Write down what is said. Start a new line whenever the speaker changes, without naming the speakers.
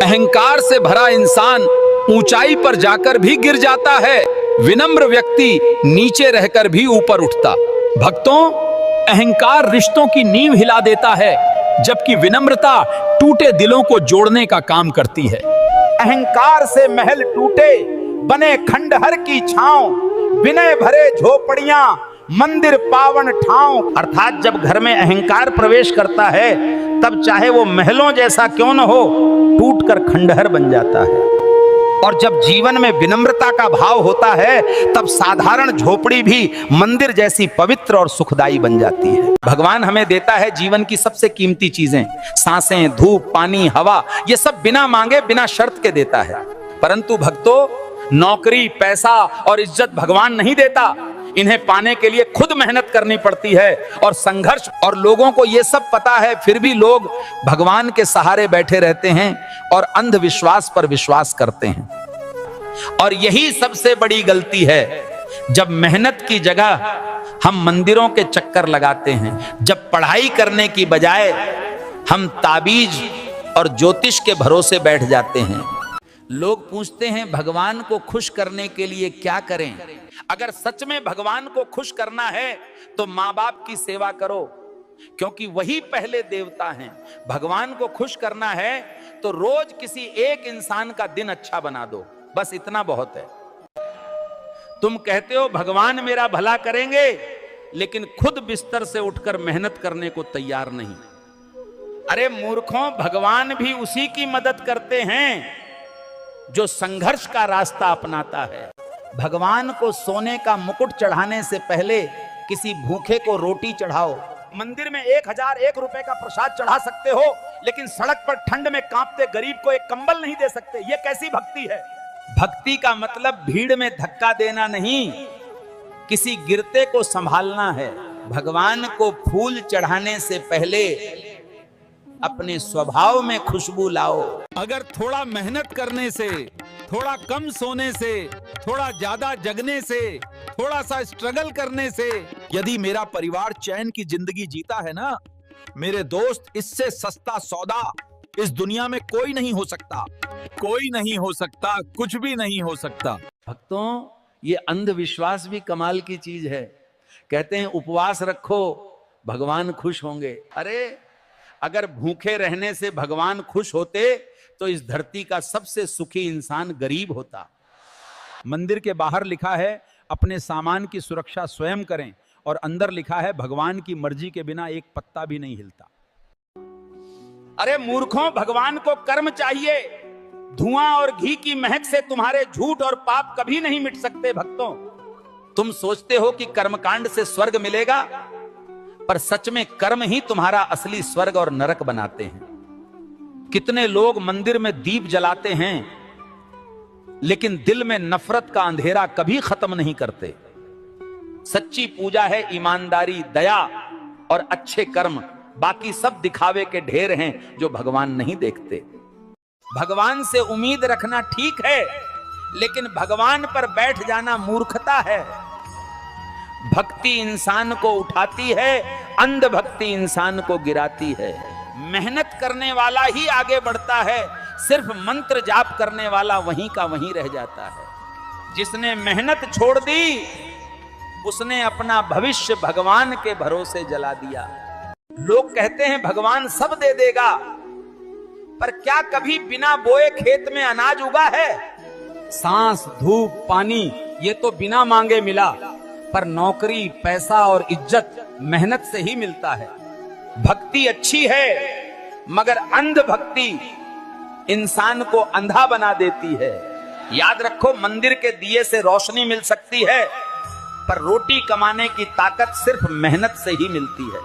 अहंकार से भरा इंसान ऊंचाई पर जाकर भी गिर जाता है, विनम्र व्यक्ति नीचे रहकर भी ऊपर उठता। भक्तों, अहंकार रिश्तों की नींव हिला देता है, जबकि विनम्रता टूटे दिलों को जोड़ने का काम करती है।
अहंकार से महल टूटे, बने खंडहर की छांव, विनय भरे झोपड़ियां, मंदिर पावन ठाव। अर्थात जब घर में अहंकार प्रवेश करता है, तब चाहे वो महलों जैसा क्यों न हो, टूटकर खंडहर बन जाता है। और जब जीवन में विनम्रता का भाव होता है, तब साधारण झोपड़ी भी मंदिर जैसी पवित्र और सुखदायी बन जाती है। भगवान हमें देता है जीवन की सबसे कीमती चीजें, सांसें, धूप, पानी, हवा, ये सब बिना मांगे, बिना शर्त के देता है। परंतु भक्तों, नौकरी, पैसा और इज्जत भगवान नहीं देता। इन्हें पाने के लिए खुद मेहनत करनी पड़ती है और संघर्ष। और लोगों को यह सब पता है, फिर भी लोग भगवान के सहारे बैठे रहते हैं और अंधविश्वास पर विश्वास करते हैं। और यही सबसे बड़ी गलती है, जब मेहनत की जगह हम मंदिरों के चक्कर लगाते हैं, जब पढ़ाई करने की बजाय हम ताबीज और ज्योतिष के भरोसे बैठ जाते हैं। लोग पूछते हैं भगवान को खुश करने के लिए क्या करें? अगर सच में भगवान को खुश करना है तो माँ बाप की सेवा करो, क्योंकि वही पहले देवता हैं। भगवान को खुश करना है तो रोज किसी एक इंसान का दिन अच्छा बना दो, बस इतना बहुत है। तुम कहते हो भगवान मेरा भला करेंगे, लेकिन खुद बिस्तर से उठकर मेहनत करने को तैयार नहीं। अरे मूर्खों, भगवान भी उसी की मदद करते हैं जो संघर्ष का रास्ता अपनाता है। भगवान को सोने का मुकुट चढ़ाने से पहले किसी भूखे को रोटी चढ़ाओ। मंदिर में 1001 रुपए का प्रसाद चढ़ा सकते हो, लेकिन सड़क पर ठंड में कांपते गरीब को एक कंबल नहीं दे सकते। ये कैसी भक्ति है? भक्ति का मतलब भीड़ में धक्का देना नहीं, किसी गिरते को संभालना है। भगवान को फूल चढ़ाने से पहले अपने स्वभाव में खुशबू लाओ।
अगर थोड़ा मेहनत करने से, थोड़ा कम सोने से, थोड़ा ज्यादा जगने से, थोड़ा सा स्ट्रगल करने से यदि मेरा परिवार चैन की जिंदगी जीता है ना, मेरे दोस्त, इससे सस्ता सौदा इस दुनिया में कोई नहीं हो सकता। कोई नहीं हो सकता, कुछ भी नहीं हो सकता।
भक्तों, ये अंधविश्वास भी कमाल की चीज है। कहते हैं उपवास रखो, भगवान खुश होंगे। अरे अगर भूखे रहने से भगवान खुश होते तो इस धरती का सबसे सुखी इंसान गरीब होता।
मंदिर के बाहर लिखा है अपने सामान की सुरक्षा स्वयं करें, और अंदर लिखा है भगवान की मर्जी के बिना एक पत्ता भी नहीं हिलता।
अरे मूर्खों, भगवान को कर्म चाहिए। धुआं और घी की महक से तुम्हारे झूठ और पाप कभी नहीं मिट सकते। भक्तों, तुम सोचते हो कि कर्मकांड से स्वर्ग मिलेगा, पर सच में कर्म ही तुम्हारा असली स्वर्ग और नरक बनाते हैं। कितने लोग मंदिर में दीप जलाते हैं, लेकिन दिल में नफरत का अंधेरा कभी खत्म नहीं करते। सच्ची पूजा है ईमानदारी, दया और अच्छे कर्म। बाकी सब दिखावे के ढेर हैं जो भगवान नहीं देखते। भगवान से उम्मीद रखना ठीक है, लेकिन भगवान पर बैठ जाना मूर्खता है। भक्ति इंसान को उठाती है, अंधभक्ति इंसान को गिराती है। मेहनत करने वाला ही आगे बढ़ता है, सिर्फ मंत्र जाप करने वाला वहीं का वहीं रह जाता है। जिसने मेहनत छोड़ दी, उसने अपना भविष्य भगवान के भरोसे जला दिया। लोग कहते हैं भगवान सब दे देगा, पर क्या कभी बिना बोए खेत में अनाज उगा है? सांस, धूप, पानी, ये तो बिना मांगे मिला, पर नौकरी, पैसा और इज्जत मेहनत से ही मिलता है। भक्ति अच्छी है, मगर अंध भक्ति इंसान को अंधा बना देती है। याद रखो, मंदिर के दिए से रोशनी मिल सकती है, पर रोटी कमाने की ताकत सिर्फ मेहनत से ही मिलती है।